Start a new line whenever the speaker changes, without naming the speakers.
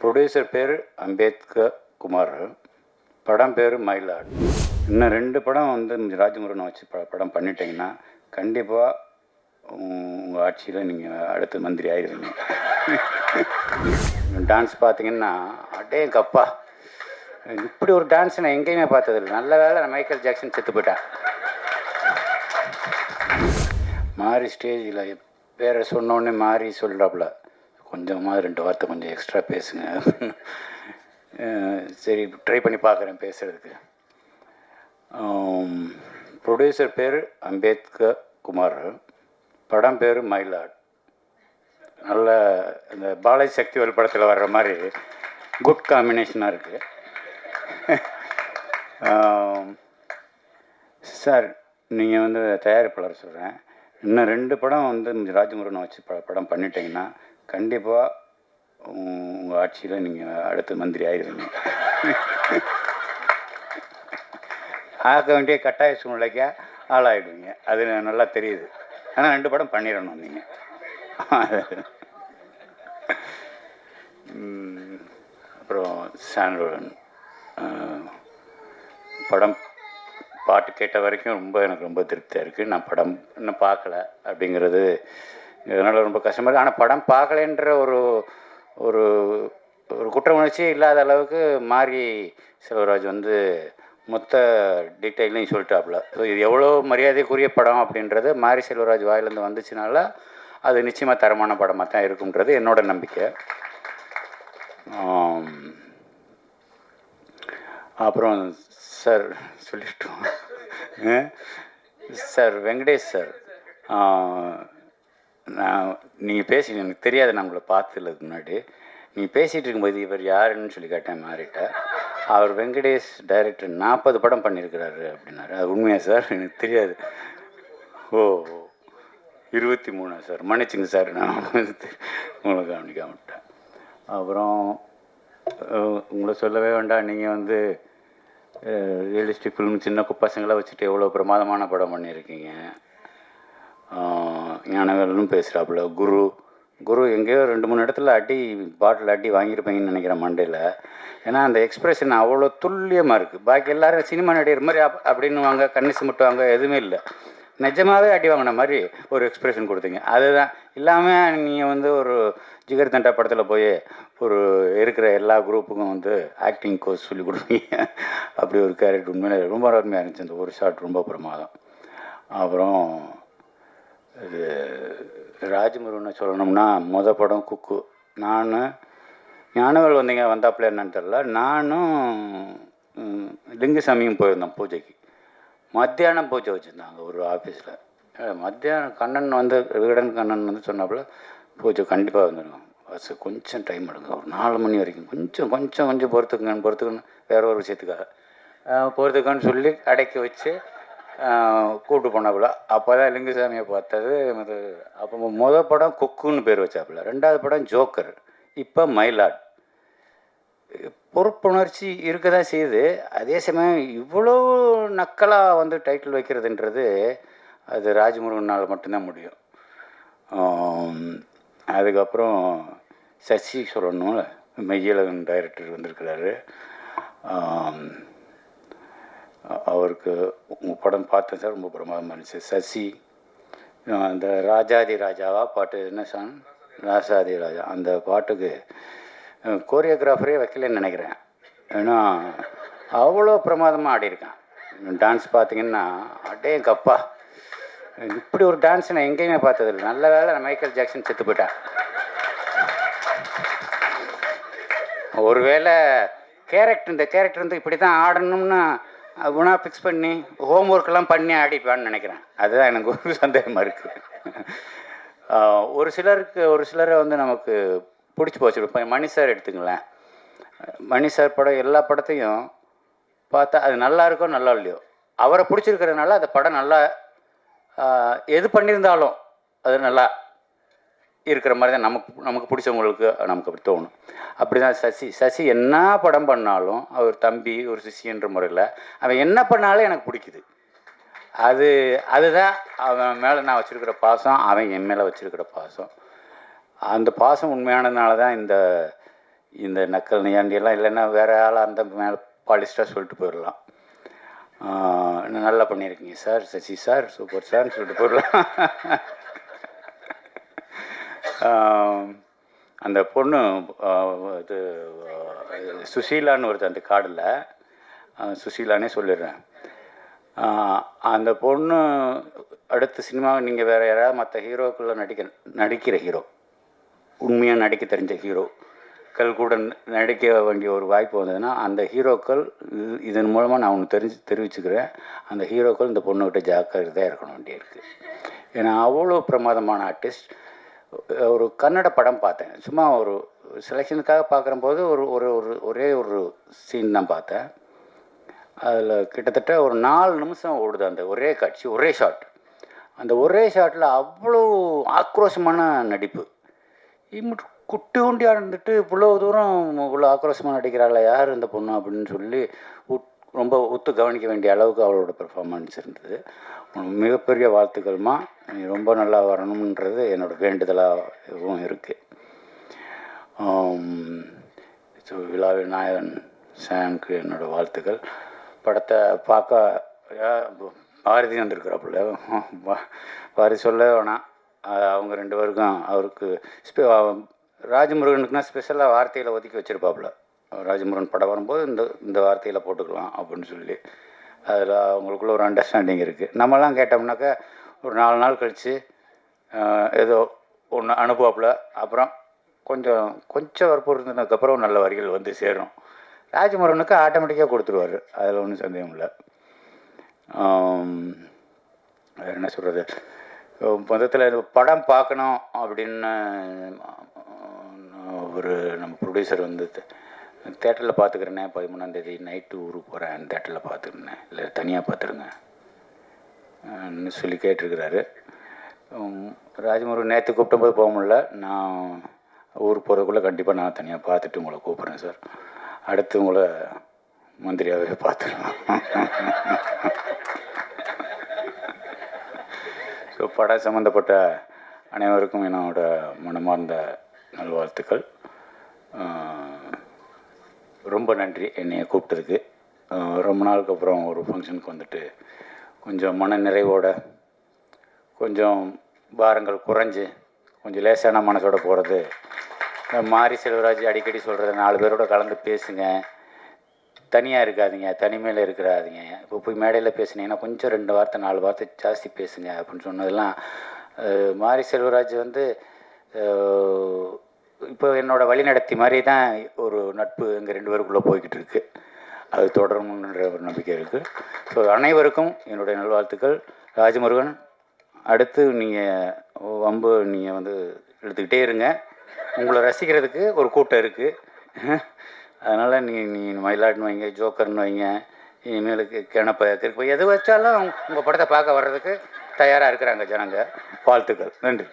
Producer பேர் அம்பேத்கர் குமார், படம் பேர் மயிலாடு. இன்னும் 2 படம் வந்து ராஜமுருகனை வச்சு படம் பண்ணிட்டீங்கன்னா கண்டிப்பாக உங்கள் ஆட்சியில் நீங்கள் அடுத்த மந்திரி ஆயிடுவீங்க. டான்ஸ் பார்த்தீங்கன்னா அடே கப்பா, இப்படி ஒரு டான்ஸ் நான் எங்கேயுமே பார்த்ததில்லை. நல்ல வேளை நான் மைக்கேல் ஜாக்சன் செத்து போயிட்டேன். மாறி ஸ்டேஜில் பேரை சொன்னோடனே மாறி சொல்கிறாப்புல, கொஞ்சமாக 2 வார்த்தை கொஞ்சம் எக்ஸ்ட்ரா பேசுங்க. சரி, ட்ரை பண்ணி பார்க்குறேன் பேசுகிறதுக்கு. ப்ரொடியூசர் பேர் அம்பேத்கர் குமார், படம் பேர் மயிலாடு. நல்ல இந்த பாலாஜி சக்திவேல் படத்தில் வர்ற மாதிரி குட் காம்பினேஷனாக இருக்குது. சார், நீங்கள் வந்து தயாரிப்பாளர் சொல்கிறேன், இன்னும் 2 படம் வந்து ராஜமுருகனை வச்சு படம் பண்ணிட்டீங்கன்னா கண்டிப்பாக உங்கள் ஆட்சியில் நீங்கள் அடுத்த மந்திரி ஆயிடுவீங்க. ஆக வேண்டிய கட்டாய சூழ்நிலைக்கு ஆளாயிடுவீங்க. அது நல்லா தெரியுது. ஆனால் 2 படம் பண்ணிடணும் நீங்கள். அப்புறம் சாண்ட்ரோடன் படம் பாட்டு கேட்ட வரைக்கும் எனக்கு ரொம்ப திருப்தியாக இருக்குது. நான் படம் இன்னும் பார்க்கல அப்படிங்கிறது அதனால் ரொம்ப கஷ்டமாக இருக்குது. ஆனால் படம் பார்க்கலன்ற ஒரு ஒரு ஒரு குற்ற உணர்ச்சியே இல்லாத அளவுக்கு மாறி செல்வராஜ் வந்து மொத்த டீட்டெயிலையும் சொல்லிட்டாப்புல. ஸோ இது எவ்வளோ மரியாதைக்குரிய படம் அப்படின்றது மாரி செல்வராஜ் வாயிலேருந்து வந்துச்சுனால அது நிச்சயமாக தரமான படமாக தான் இருக்குன்றது என்னோட நம்பிக்கை. அப்புறம் சார் சொல்லிட்டோம். சார் வெங்கடேஷ் சார், நீங்கள் பேசி எனக்கு தெரியாது, நான் உங்களை பார்த்ததுக்கு முன்னாடி நீங்கள் பேசிகிட்டு இருக்கும்போது இவர் யாருன்னு சொல்லி கேட்டேன் மாறிட்ட. அவர் வெங்கடேஷ் டைரக்டர் 40 படம் பண்ணியிருக்கிறாரு அப்படின்னாரு. அது உண்மையா சார்? எனக்கு தெரியாது. ஓ, 23 சார், மன்னிச்சுங்க சார், நான் உங்களுக்கு கவனிக்காம விட்டேன். அப்புறம் உங்களை சொல்லவே வேண்டாம், நீங்கள் வந்து ரியலிஸ்டிக் ஃபிலிம் சின்ன பசங்களாக வச்சுட்டு எவ்வளோ பிரமாதமான படம் பண்ணியிருக்கீங்க. ஞானவேலும் பேசுகிறாப்புல. குரு எங்கேயோ 2-3 இடத்துல பாட்டில் அடி வாங்கியிருப்பீங்கன்னு நினைக்கிறேன் மண்டையில். ஏன்னா அந்த எக்ஸ்ப்ரெஷன் அவ்வளோ துல்லியமாக இருக்குது. பாக்கி எல்லோரும் சினிமா நடிகர் மாதிரி அப்படின்னுவாங்க, கண்ணு சிமிட்டுவாங்க, எதுவுமே இல்லை. நிஜமாகவே அடி வாங்கின மாதிரி ஒரு எக்ஸ்ப்ரெஷன் கொடுத்தீங்க. அதுதான் இல்லாமல் நீங்கள் வந்து ஒரு ஜிகர் தண்டா படத்தில் போய் ஒரு இருக்கிற எல்லா குரூப்புக்கும் வந்து ஆக்டிங் கோர்ஸ் சொல்லி கொடுப்பீங்க. அப்படி ஒரு கேரக்டர் உண்மையிலே ரொம்ப அருமையாக இருந்துச்சு. அந்த ஒரு ஷாட் ரொம்ப பிரமாதம். அப்புறம் இது ராஜமுருகனை சொல்லணும்னா படம் குக்கு. நான் ஞானவேல் வந்தாப்புல என்னன்னு தெரில. நானும் லிங்குசாமியும் போயிருந்தோம் பூஜைக்கு. மத்தியானம் பூஜை வச்சுருந்தாங்க ஒரு ஆஃபீஸில். மத்தியானம் கண்ணன் வந்து விகடன் கண்ணன் வந்து சொன்னாப்புல பூஜை கண்டிப்பாக வந்துடுங்க, பஸ் கொஞ்சம் டைம் எடுங்க, ஒரு 4 மணி வரைக்கும் கொஞ்சம் பொறுத்துக்குன்னு வேற ஒரு விஷயத்துக்காக பொறுத்துக்கன்னு சொல்லி அடைக்கி வச்சு கூப்பிட்டு போனாப்புல. அப்போ தான் லிங்குசாமியை பார்த்தது. அப்போ படம் குக்குன்னு பேர் வச்சாப்புல. 2வது படம் ஜோக்கர், இப்போ மயிலாடு. பொறுப்புணர்ச்சி இருக்க தான் செய்யுது. அதே சமயம் இவ்வளோ நக்கலாக வந்து டைட்டில் வைக்கிறதுன்றது அது ராஜமுருகனால் மட்டும்தான் முடியும். அதுக்கப்புறம் சசி சொல்லணும், மெய்யழகன் டைரக்டர் வந்திருக்கிறாரு. அவருக்கு உங்கள் படம் பார்த்தேன் சார், ரொம்ப பிரமாதமாக இருந்துச்சு. சசி அந்த ராஜாதி ராஜாவா பாட்டு, என்ன சாங், ராசாதி ராஜா, அந்த பாட்டுக்கு கோரியோகிராஃபரே வைக்கலன்னு நினைக்கிறேன். ஏன்னா அவ்வளோ பிரமாதமாக ஆடியிருக்கேன். டான்ஸ் பார்த்தீங்கன்னா அடே கப்பா, இப்படி ஒரு டான்ஸ் நான் எங்கேயுமே பார்த்ததில்லை. நல்ல வேளை நான் மைக்கேல் ஜாக்சன் செத்து போயிட்டேன். ஒருவேளை இந்த கேரக்டர் வந்து இப்படி தான் ஆடணும்னு குணா ஃபிக்ஸ் பண்ணி ஹோம்ஒர்க்கெல்லாம் பண்ணி ஆடிப்பான்னு நினைக்கிறேன். அதுதான் எனக்கு ஒரு சந்தேகமாக இருக்குது. ஒரு சிலரை வந்து நமக்கு பிடிச்சி போச்சு. இப்போ மணி சார் எடுத்துங்களேன். மணி சார் படம் எல்லா படத்தையும் பார்த்தா அது நல்லா இருக்கோ நல்லா இல்லையோ, அவரை பிடிச்சிருக்கிறதுனால அந்த படம் நல்லா எது பண்ணியிருந்தாலும் அது நல்லா இருக்கிற மாதிரி தான் நமக்கு பிடிச்சவங்களுக்கு நமக்கு அப்படி தோணும். அப்படி தான் சசி என்ன படம் பண்ணாலும் அவர் தம்பி ஒரு சிஷியன்ற முறையில் அவன் என்ன பண்ணாலும் எனக்கு பிடிக்குது. அதுதான் அவன் மேலே நான் வச்சுருக்கிற பாசம், அவன் என் மேலே வச்சுருக்கிற பாசம். அந்த பாசம் உண்மையானதுனால தான் இந்த நக்கல் நையாண்டியெல்லாம் இல்லைன்னா வேறு ஆளாக அந்த மேலே பாலிஸ்டாக சொல்லிட்டு போயிடலாம். நல்லா பண்ணியிருக்கீங்க சார், சசி சார், சூப்பர் சார்னு சொல்லிட்டு போயிடலாம். அந்த பொண்ணு இது சுசீலான்னு ஒருத்தர் அந்த கார்டில், சுசீலானே சொல்லிடுறேன். அந்த பொண்ணு அடுத்த சினிமாவை நீங்கள் வேறு யாராவது மற்ற ஹீரோக்குள்ளே நடிக்கிற ஹீரோ, உண்மையாக நடிக்க தெரிஞ்ச ஹீரோக்கள் கூட நடிக்க வேண்டிய ஒரு வாய்ப்பு வந்ததுன்னா அந்த ஹீரோக்கள் இதன் மூலமாக நான் ஒன்று தெரிவிச்சுக்கிறேன். அந்த ஹீரோக்கள் இந்த பொண்ணுக்கிட்ட ஜாக்கிரதையாக இருக்கணும் வேண்டியிருக்கு. ஏன்னா அவ்வளோ பிரமாதமான ஆர்டிஸ்ட். ஒரு கன்னட படம் பார்த்தேன், சும்மா ஒரு செலெக்ஷனுக்காக பார்க்குறம்போது ஒரே ஒரு சீன் தான் பார்த்தேன். அதில் கிட்டத்தட்ட ஒரு 4 நிமிஷம் ஓடுது அந்த ஒரே காட்சி, ஒரே ஷாட். அந்த ஒரே ஷாட்டில் அவ்வளோ ஆக்ரோஷமான நடிப்பு. குட்டி உண்டியாக இருந்துட்டு இவ்வளோ தூரம் இவ்வளோ ஆக்ரோஷமாக நடிக்கிறாள் யார் இந்த பொண்ணு அப்படின்னு சொல்லி ரொம்ப ஒத்து கவனிக்க வேண்டிய அளவுக்கு அவளோட பெர்ஃபார்மன்ஸ் இருந்தது. மிகப்பெரிய வாழ்த்துக்கள்மா, நீ ரொம்ப நல்லா வரணுன்றது என்னோடய வேண்டுதலாகவும் இருக்குது. ஸோ விழாவின் நாயகன் சாம்க்கு என்னோடய வாழ்த்துக்கள். படத்தை பார்க்க பாரதி வந்திருக்கிறாப்புல, பாரதி சொல்ல வேணாம், அவங்க 2 பேருக்கும் அவருக்கு ராஜமுருகனுக்குனா ஸ்பெஷலாக வார்த்தையில் ஒதுக்கி வச்சுருப்பாப்புல. ராஜமுருகன் படம் வரும்போது இந்த வார்த்தையில் போட்டுக்கலாம் அப்படின்னு சொல்லி அதில் அவங்களுக்குள்ள ஒரு அண்டர்ஸ்டாண்டிங் இருக்குது. நம்மலாம் கேட்டோம்னாக்கா ஒரு 4 நாள் கழித்து ஏதோ ஒன்று அனுப்புவாப்புல, அப்புறம் கொஞ்சம் வற்புறுத்தினதுக்கப்புறம் நல்ல வரிகள் வந்து சேரும். ராஜமுருகனுக்கு ஆட்டோமேட்டிக்காக கொடுத்துருவார், அதில் ஒன்றும் சந்தேகம் இல்லை. வேறு என்ன சொல்கிறது, மொத்தத்தில் படம் பார்க்கணும் அப்படின்னு ஒரு நம்ம ப்ரொடியூசர் வந்து தேட்டரில் பார்த்துக்கிறேன்னே 13ஆம் தேதி நைட்டு ஊருக்கு போகிறேன், தேட்டரில் பார்த்துருந்தேன், இல்லை தனியாக பார்த்துருங்க சொல்லி கேட்டிருக்கிறாரு. ராஜமுருகன் நேற்று கூப்பிட்டம்போது போக முடியல, நான் ஊருக்கு போகிறதுக்குள்ளே கண்டிப்பாக நான் தனியாக பார்த்துட்டு உங்களை கூப்பிட்றேன் சார். அடுத்து உங்களை மந்திரியாகவே பார்த்துடலாம். ஸோ படம் சம்மந்தப்பட்ட அனைவருக்கும் என்னோட மனமார்ந்த நல்வாழ்த்துக்கள். ரொம்ப நன்றி என்னைய கூப்பிட்டதுக்கு. ரொம்ப நாளுக்கு அப்புறம் ஒரு ஃபங்க்ஷனுக்கு வந்துட்டு கொஞ்சம் மன நிறைவோட, கொஞ்சம் பாரங்கள் குறைஞ்சி, கொஞ்சம் லேசான மனசோட போகிறது. மாரி செல்வராஜ் அடிக்கடி சொல்கிறது, 4 பேரோட கலந்து பேசுங்க, தனியாக இருக்காதீங்க, தனிமையில் இருக்கிறாதீங்க. இப்போ போய் மேடையில் பேசுனீங்கன்னா கொஞ்சம் 2 வார்த்தை 4 வார்த்தை ஜாஸ்தி பேசுங்க அப்படின்னு சொன்னதெல்லாம் மாரி செல்வராஜ் வந்து இப்போ என்னோடய வழிநடத்தி மாதிரி தான் ஒரு நட்பு எங்கள் 2 பேருக்குள்ளே போய்கிட்டு இருக்குது. அது தொடரணுன்ற ஒரு நம்பிக்கை இருக்குது. ஸோ அனைவருக்கும் என்னுடைய நல்வாழ்த்துக்கள். ராஜமுருகன், அடுத்து நீங்கள் வம்பு நீங்கள் வந்து எடுத்துக்கிட்டே இருங்க, உங்களை ரசிக்கிறதுக்கு ஒரு கூட்டம் இருக்குது. அதனால் நீ மயிலாடுன்னு வைங்க, ஜோக்கர்னு வைங்க, இனிமேலுக்கு கிணப்ப திருப்ப எது வச்சாலும் உங்கள் படத்தை பார்க்க வர்றதுக்கு தயாராக இருக்கிறாங்க ஜனங்க. வாழ்த்துக்கள், நன்றி.